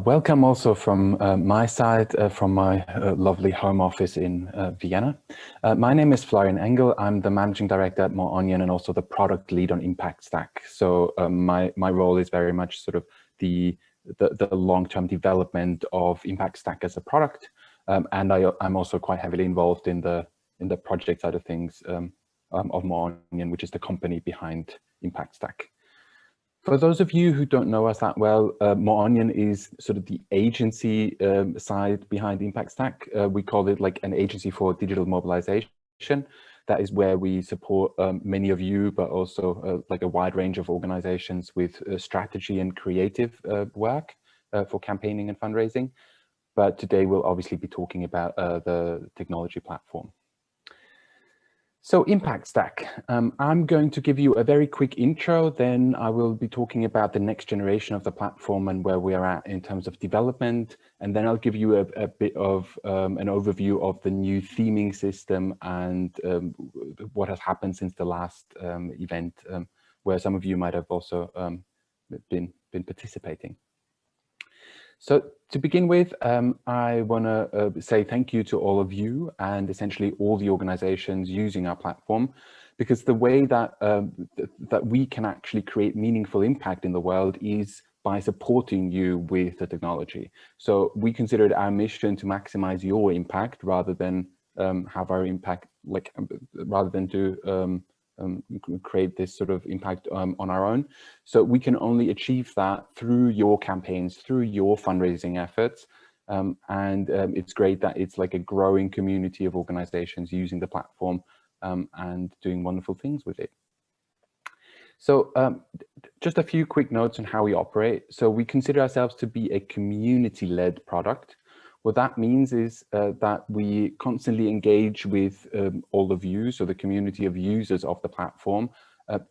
Welcome also from my side, from my lovely home office in Vienna. My name is Florian Engel. I'm the managing director at More Onion and also the product lead on Impact Stack. So my role is very much sort of the long-term development of Impact Stack as a product, and I'm also quite heavily involved in the project side of things of More Onion, which is the company behind Impact Stack. For those of you who don't know us that well, More Onion is sort of the agency side behind Impact Stack. We call it like an agency for digital mobilization. That is where we support many of you, but also like a wide range of organizations with strategy and creative work for campaigning and fundraising. But today we'll obviously be talking about the technology platform. So Impact Stack, I'm going to give you a very quick intro, then I will be talking about the next generation of the platform and where we are at in terms of development. And then I'll give you a bit of an overview of the new theming system and what has happened since the last event, where some of you might have also been participating. So to begin with, I want to say thank you to all of you and essentially all the organizations using our platform, because the way that that we can actually create meaningful impact in the world is by supporting you with the technology. So we consider it our mission to maximize your impact rather than have our impact, like rather than do create this sort of impact on our own. So we can only achieve that through your campaigns, through your fundraising efforts. And it's great that it's like a growing community of organizations using the platform and doing wonderful things with it. So just a few quick notes on how we operate. So we consider ourselves to be a community-led product. What that means is that we constantly engage with all of you, so the community of users of the platform,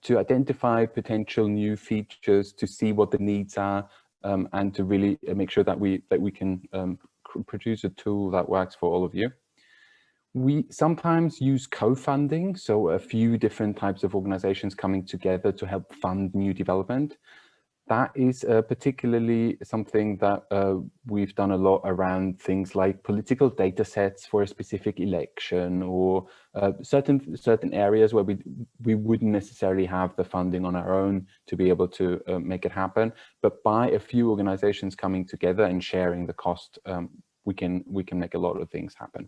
to identify potential new features, to see what the needs are, and to really make sure that we can produce a tool that works for all of you. We sometimes use co-funding, so a few different types of organizations coming together to help fund new development. That is particularly something that we've done a lot around things like political data sets for a specific election, or certain areas where we wouldn't necessarily have the funding on our own to be able to make it happen. But by a few organizations coming together and sharing the cost, we can make a lot of things happen.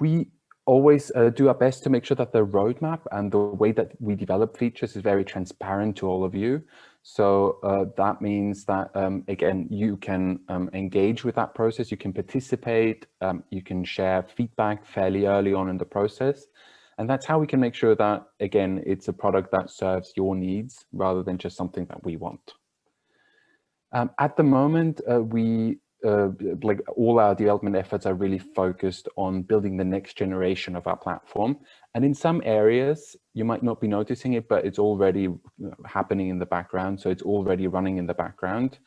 We always do our best to make sure that the roadmap and the way that we develop features is very transparent to all of you. So that means that, again, you can engage with that process, you can participate, you can share feedback fairly early on in the process. And that's how we can make sure that, again, it's a product that serves your needs rather than just something that we want. At the moment, like all our development efforts are really focused on building the next generation of our platform. And in some areas, you might not be noticing it, but it's already happening in the background. So it's already running in the background.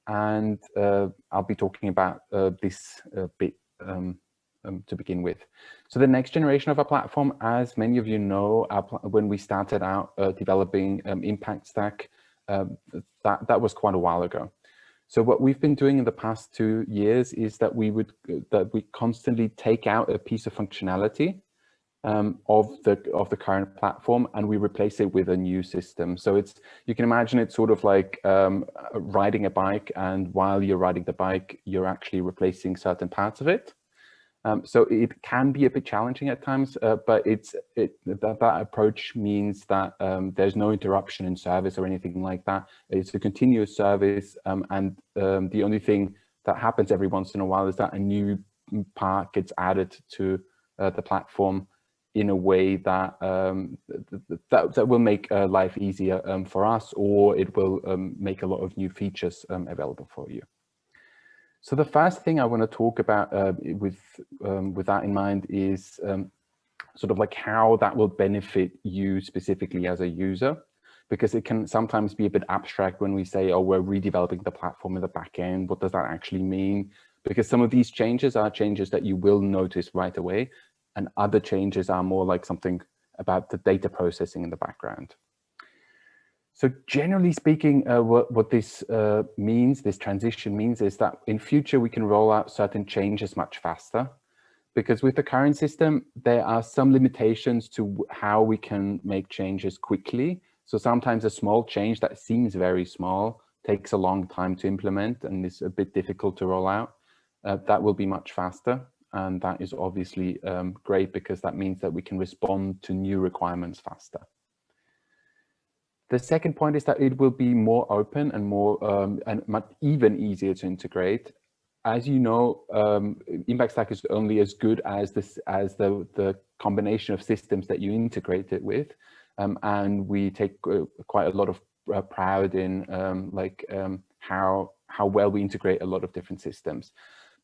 And I'll be talking about this bit to begin with. So the next generation of our platform, as many of you know, when we started out developing Impact Stack, that was quite a while ago. So what we've been doing in the past 2 years is that we constantly take out a piece of functionality of the current platform, and we replace it with a new system. So you can imagine it's sort of like riding a bike, and while you're riding the bike, you're actually replacing certain parts of it. So it can be a bit challenging at times, but that approach means that there's no interruption in service or anything like that. It's a continuous service, and the only thing that happens every once in a while is that a new part gets added to the platform in a way that that will make life easier for us, or it will make a lot of new features available for you. So the first thing I want to talk about with that in mind is sort of like how that will benefit you specifically as a user, because it can sometimes be a bit abstract when we say, oh, we're redeveloping the platform in the back end. What does that actually mean? Because some of these changes are changes that you will notice right away, and other changes are more like something about the data processing in the background. So generally speaking, what this means, this transition means, is that in future we can roll out certain changes much faster, because with the current system, there are some limitations to how we can make changes quickly. So sometimes a small change that seems very small takes a long time to implement and is a bit difficult to roll out. That will be much faster. And that is obviously great, because that means that we can respond to new requirements faster. The second point is that it will be more open and more and even easier to integrate. As you know, Impact Stack is only as good as the combination of systems that you integrate it with, and we take quite a lot of pride in how well we integrate a lot of different systems.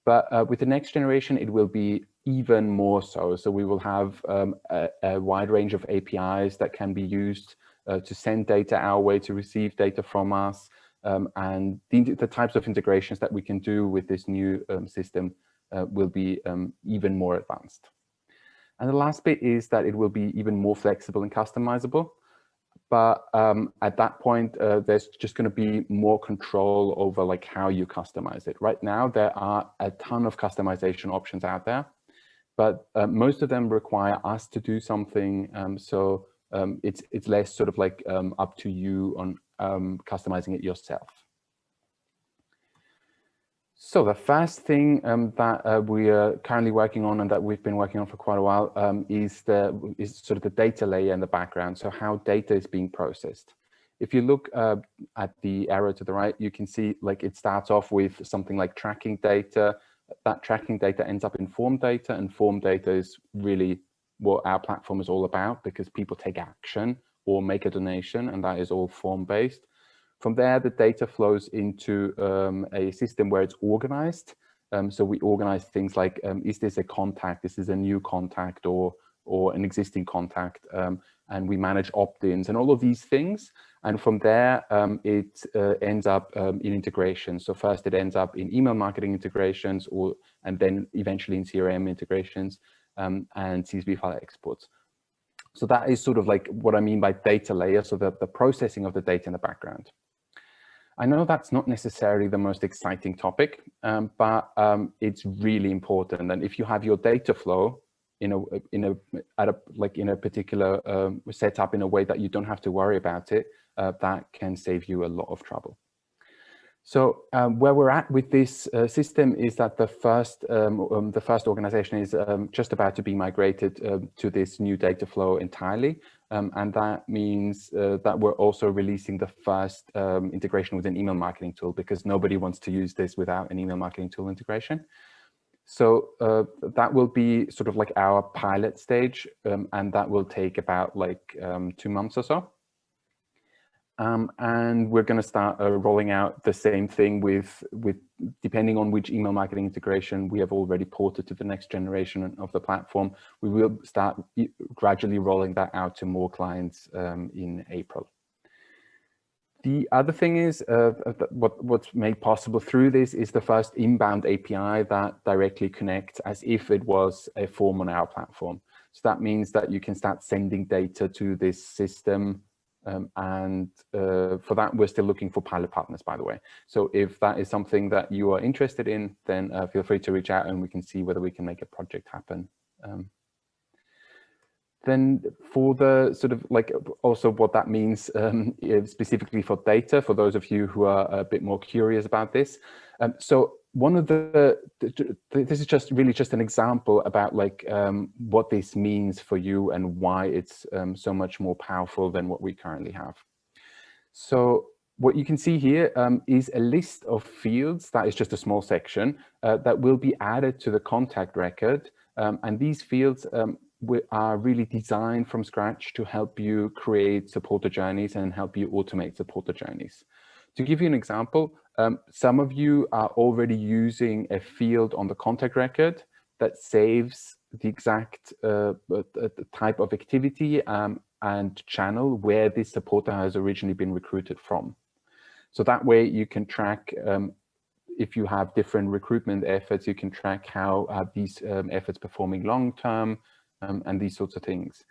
But with the next generation, it will be even more so. So we will have a wide range of APIs that can be used to send data our way, to receive data from us, and the types of integrations that we can do with this new system will be even more advanced. And the last bit is that it will be even more flexible and customizable. But at that point, there's just going to be more control over like how you customize it. Right now, there are a ton of customization options out there, but most of them require us to do something. So it's less sort of like up to you on customizing it yourself. So the first thing that we are currently working on, and that we've been working on for quite a while, is sort of the data layer in the background. So how data is being processed. If you look at the arrow to the right, you can see like it starts off with something like tracking data. That tracking data ends up in form data, and form data is really what our platform is all about, because people take action or make a donation, and that is all form-based. From there, the data flows into a system where it's organized. So we organize things like, is this a contact? Is this a new contact or an existing contact? And we manage opt-ins and all of these things. And from there, it ends up in integration. So first it ends up in email marketing integrations, and then eventually in CRM integrations and CSV file exports. So that is sort of like what I mean by data layer, so that the processing of the data in the background. I know that's not necessarily the most exciting topic, but it's really important. And if you have your data flow in a particular setup in a way that you don't have to worry about it, that can save you a lot of trouble. So where we're at with this system is that the first organization is just about to be migrated to this new data flow entirely. And that means that we're also releasing the first integration with an email marketing tool, because nobody wants to use this without an email marketing tool integration. So that will be sort of like our pilot stage, and that will take about like 2 months or so. And we're going to start rolling out the same thing with depending on which email marketing integration we have already ported to the next generation of the platform. We will start gradually rolling that out to more clients in April. The other thing is what's made possible through this is the first inbound API that directly connects as if it was a form on our platform. So that means that you can start sending data to this system. And for that, we're still looking for pilot partners, by the way. So if that is something that you are interested in, then feel free to reach out and we can see whether we can make a project happen. Then for the sort of like also what that means specifically for data, for those of you who are a bit more curious about this. So one of this is just really just an example about like what this means for you and why it's so much more powerful than what we currently have. So what you can see here is a list of fields, that is just a small section, that will be added to the contact record. And these fields are really designed from scratch to help you create supporter journeys and help you automate supporter journeys. To give you an example, some of you are already using a field on the contact record that saves the exact type of activity and channel where this supporter has originally been recruited from. So that way you can track, if you have different recruitment efforts, you can track how these efforts performing long-term and these sorts of things.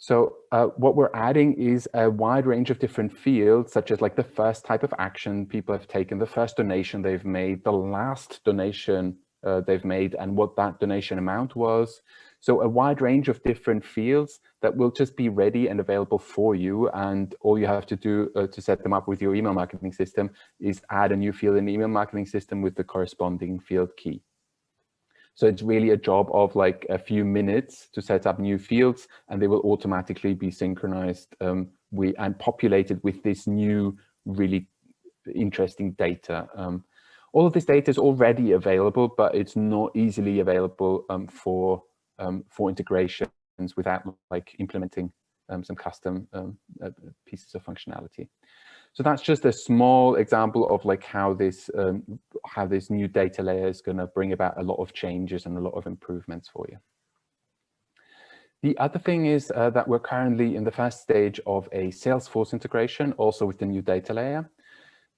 So what we're adding is a wide range of different fields, such as like the first type of action people have taken, the first donation they've made, the last donation they've made, and what that donation amount was. So a wide range of different fields that will just be ready and available for you. And all you have to do to set them up with your email marketing system is add a new field in the email marketing system with the corresponding field key. So it's really a job of like a few minutes to set up new fields, and they will automatically be synchronized and populated with this new, really interesting data. All of this data is already available, but it's not easily available for integrations without like implementing some custom pieces of functionality. So that's just a small example of like how this new data layer is going to bring about a lot of changes and a lot of improvements for you. The other thing is that we're currently in the first stage of a Salesforce integration, also with the new data layer.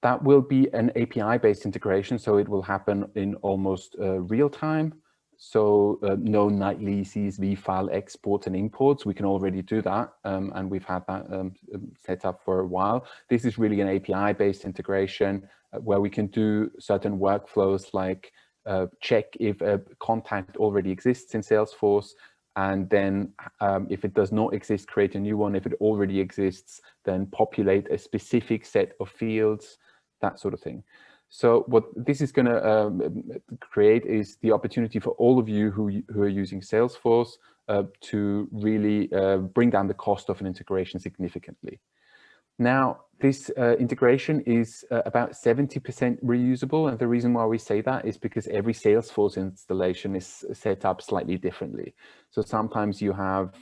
That will be an API-based integration, so it will happen in almost real time. So no nightly CSV file exports and imports. We can already do that, and we've had that set up for a while. This is really an API-based integration where we can do certain workflows like check if a contact already exists in Salesforce, and then if it does not exist, create a new one. If it already exists, then populate a specific set of fields, that sort of thing. So what this is going to create is the opportunity for all of you who are using Salesforce to really bring down the cost of an integration significantly. Now, this integration is about 70% reusable, and the reason why we say that is because every Salesforce installation is set up slightly differently. So sometimes you have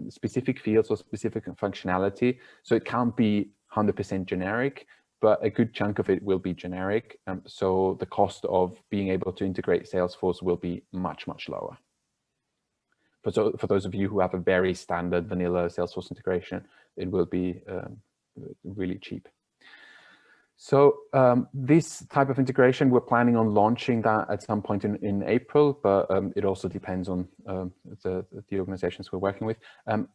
specific fields or specific functionality, so it can't be 100% generic, but a good chunk of it will be generic. So the cost of being able to integrate Salesforce will be much, much lower. For those of you who have a very standard vanilla Salesforce integration, it will be really cheap. So this type of integration, we're planning on launching that at some point in April, but it also depends on the organizations we're working with.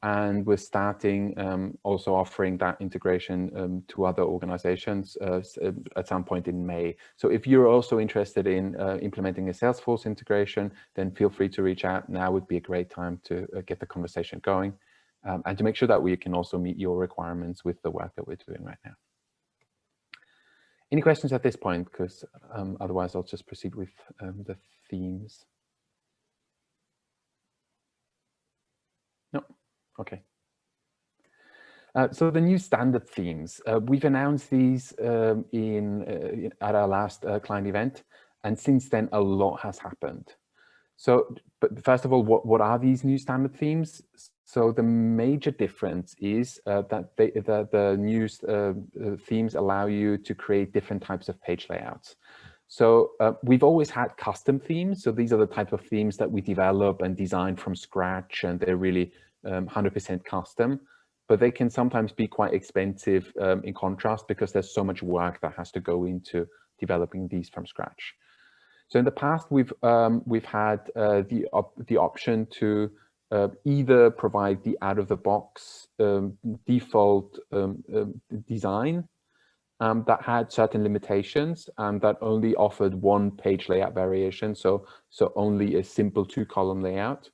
And we're starting also offering that integration to other organizations at some point in May. So if you're also interested in implementing a Salesforce integration, then feel free to reach out. Now would be a great time to get the conversation going and to make sure that we can also meet your requirements with the work that we're doing right now. Any questions at this point? Because otherwise I'll just proceed with the themes. No? Okay. So the new standard themes, we've announced these at our last client event, and since then a lot has happened. So, but first of all, what are these new standard themes? So the major difference is that the new themes allow you to create different types of page layouts. So we've always had custom themes. So these are the type of themes that we develop and design from scratch, and they're really 100% custom. But they can sometimes be quite expensive in contrast, because there's so much work that has to go into developing these from scratch. So in the past, we've had the option to either provide the out-of-the-box default design that had certain limitations and that only offered one page layout variation, so only a simple 2-column layout.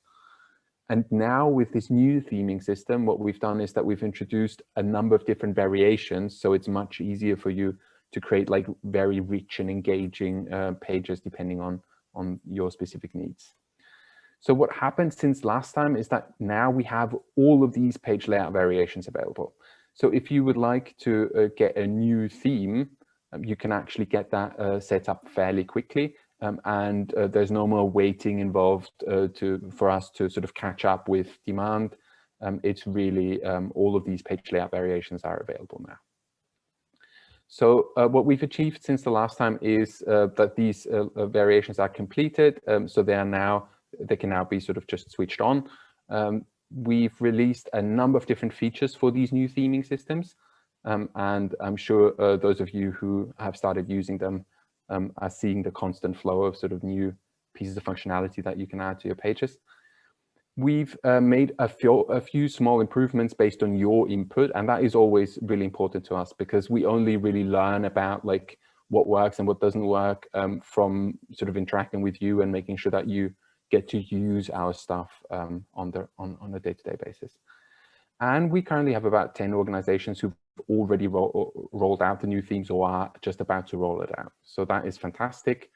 And now with this new theming system, what we've done is that we've introduced a number of different variations, so it's much easier for you to create like very rich and engaging pages depending on your specific needs. So what happened since last time is that now we have all of these page layout variations available. So if you would like to get a new theme, you can actually get that set up fairly quickly. And there's no more waiting involved for us to sort of catch up with demand. It's really all of these page layout variations are available now. So what we've achieved since the last time is that these variations are completed. So they can now be sort of just switched on. We've released a number of different features for these new theming systems. And I'm sure those of you who have started using them are seeing the constant flow of sort of new pieces of functionality that you can add to your pages. We've made a few small improvements based on your input, and that is always really important to us because we only really learn about like what works and what doesn't work from sort of interacting with you and making sure that you get to use our stuff on a day-to-day basis. And we currently have about 10 organizations who've already rolled out the new themes or are just about to roll it out. So that is fantastic.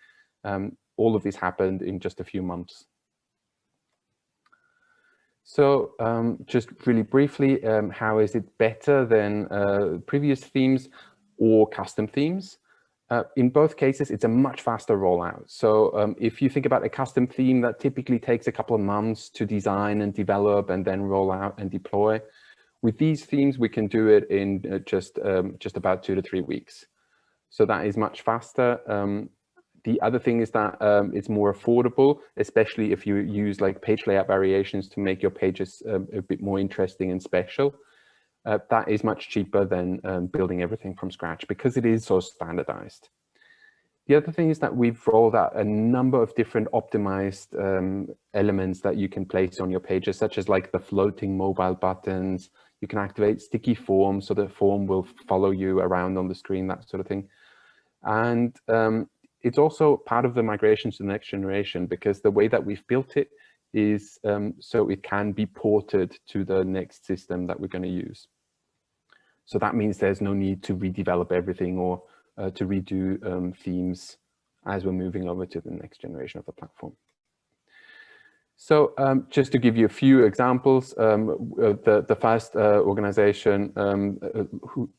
All of this happened in just a few months. So just really briefly, how is it better than previous themes or custom themes? In both cases, it's a much faster rollout. So if you think about a custom theme that typically takes a couple of months to design and develop and then roll out and deploy, with these themes, we can do it in just about 2 to 3 weeks. So that is much faster. The other thing is that it's more affordable, especially if you use like page layout variations to make your pages a bit more interesting and special. That is much cheaper than building everything from scratch because it is so standardized. The other thing is that we've rolled out a number of different optimized elements that you can place on your pages, such as like the floating mobile buttons. You can activate sticky forms so the form will follow you around on the screen, that sort of thing. And it's also part of the migration to the next generation because the way that we've built it is so it can be ported to the next system that we're going to use. So that means there's no need to redevelop everything or to redo themes as we're moving over to the next generation of the platform. So just to give you a few examples, the first organization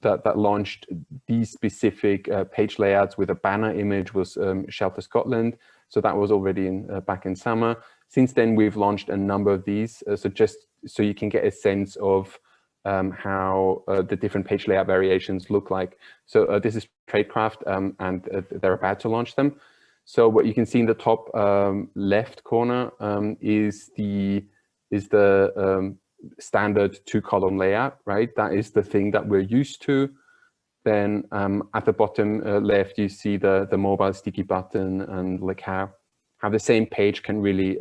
that launched these specific page layouts with a banner image was Shelter Scotland. So that was already back in summer. Since then, we've launched a number of these. So just so you can get a sense of how the different page layout variations look like. So this is Tradecraft, and they're about to launch them. So what you can see in the top left corner is the standard 2-column layout, right? That is the thing that we're used to. Then at the bottom left, you see the mobile sticky button and like how the same page can really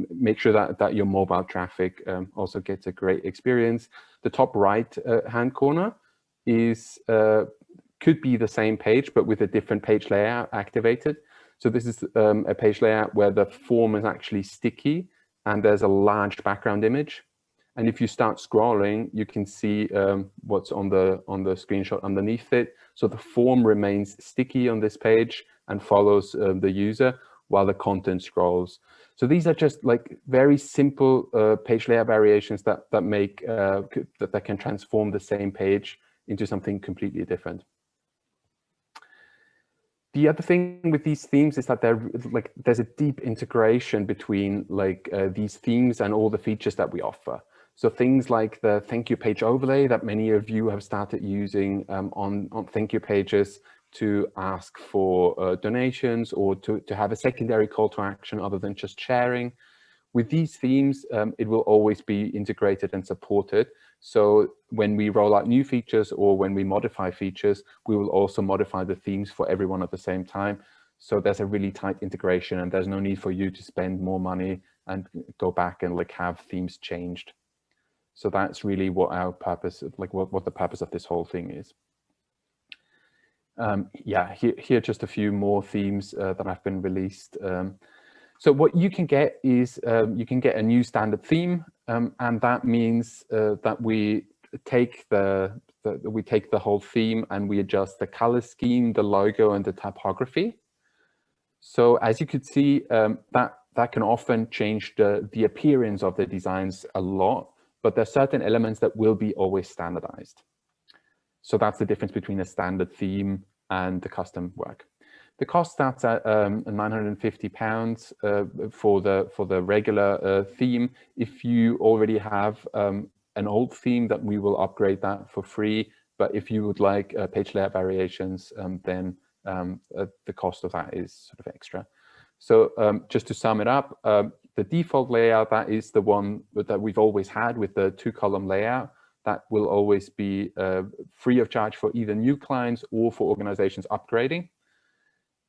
make sure that your mobile traffic also gets a great experience. The top right hand corner is could be the same page, but with a different page layout activated. So this is a page layout where the form is actually sticky and there's a large background image. And if you start scrolling, you can see what's on the screenshot underneath it. So the form remains sticky on this page and follows the user while the content scrolls. So these are just like very simple page layout variations that make that can transform the same page into something completely different. The other thing with these themes is that there's a deep integration between these themes and all the features that we offer. So things like the thank you page overlay that many of you have started using on thank you pages to ask for donations or to have a secondary call to action other than just sharing. With these themes, it will always be integrated and supported. So when we roll out new features or when we modify features, we will also modify the themes for everyone at the same time. So there's a really tight integration and there's no need for you to spend more money and go back and have themes changed. So that's really what our purpose, what the purpose of this whole thing is. Yeah, here just a few more themes that have been released. So what you can get is you can get a new standard theme, and that means that we take the whole theme and we adjust the color scheme, the logo, and the typography. So as you could see, that can often change the appearance of the designs a lot, but there are certain elements that will be always standardized. So that's the difference between a standard theme and the custom work. The cost starts at £950 for the regular theme. If you already have an old theme, that we will upgrade that for free. But if you would like page layout variations, then the cost of that is sort of extra. So just to sum it up, the default layout, that is the one that we've always had with the 2-column layout. That will always be free of charge for either new clients or for organizations upgrading.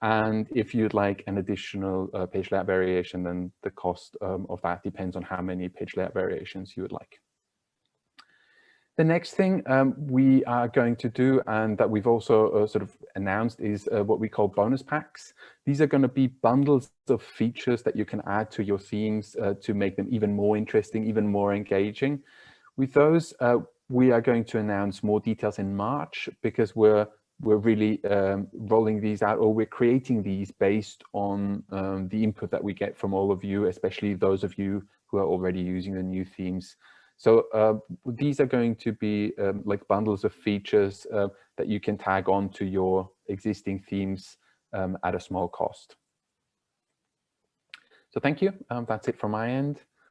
And if you'd like an additional page layout variation, then the cost of that depends on how many page layout variations you would like. The next thing we are going to do, and that we've also sort of announced, is what we call bonus packs. These are going to be bundles of features that you can add to your themes to make them even more interesting, even more engaging. With those, we are going to announce more details in March, because we're really rolling these out, or we're creating these based on the input that we get from all of you, especially those of you who are already using the new themes. So these are going to be like bundles of features that you can tag on to your existing themes at a small cost. So thank you. That's it from my end.